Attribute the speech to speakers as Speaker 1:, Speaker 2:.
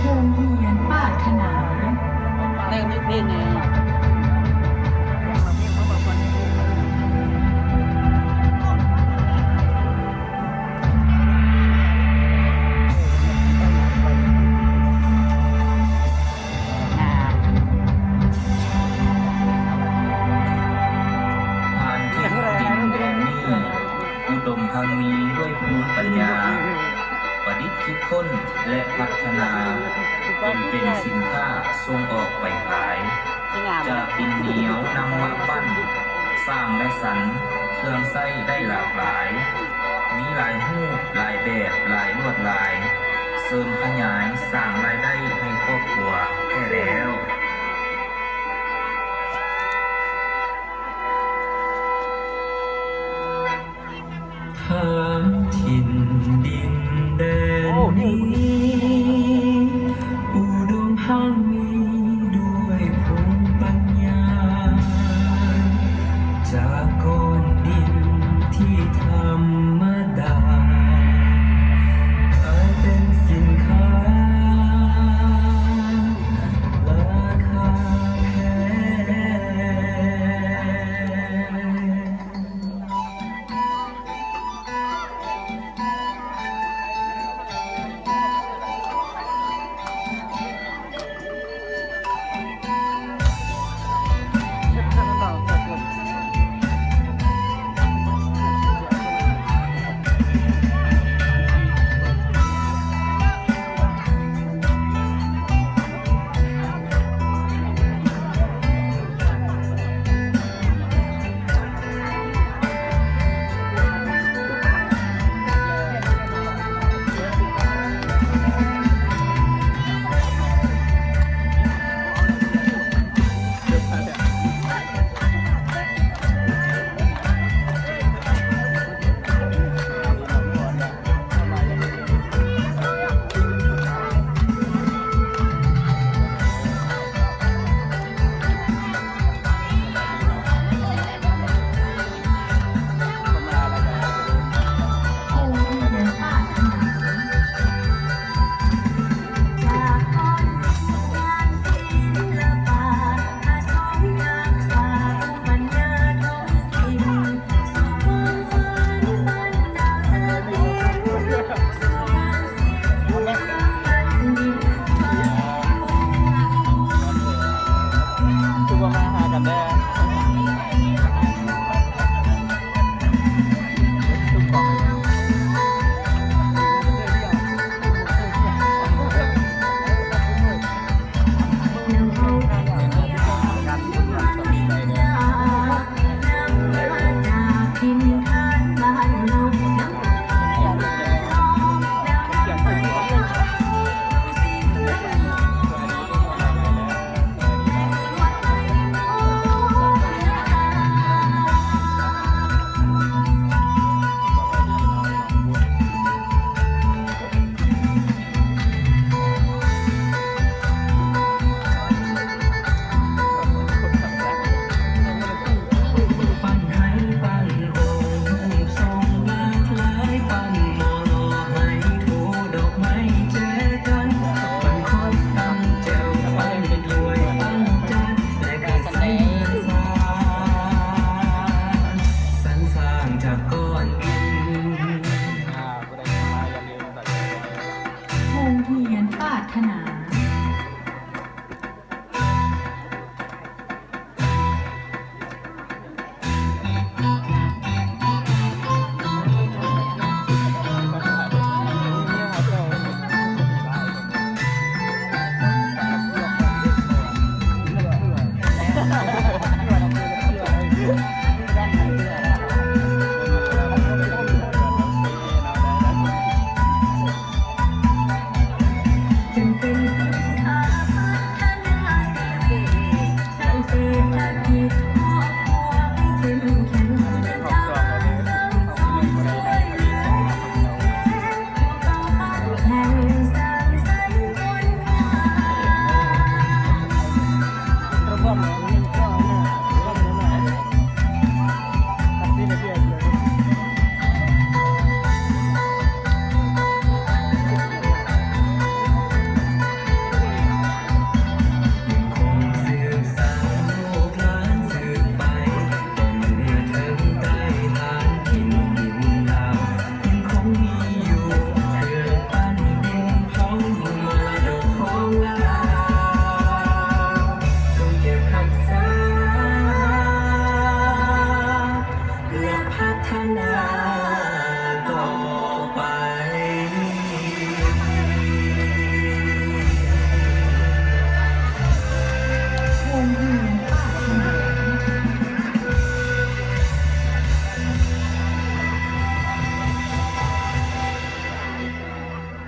Speaker 1: โรงเรียนปรารถนา
Speaker 2: เรื่องเพลงไง
Speaker 3: ผ่านที่ดินแดนนี้อุดมพังมีด้วยภูมิปัญญา ประดิษฐ์คิดค้นและพัฒนาจนเป็นสินค้าส่งออกไปขาย จะดินเหนียวนำมาปั้น สร้างและสรรเครื่องไส้ได้หลากหลาย มีหลายรูปหลายแบบหลายลวดลาย เสริมขยายสร้างรายได้ให้ครอบครัวแค่แล้ว ทางถิ่นดินแดนนี้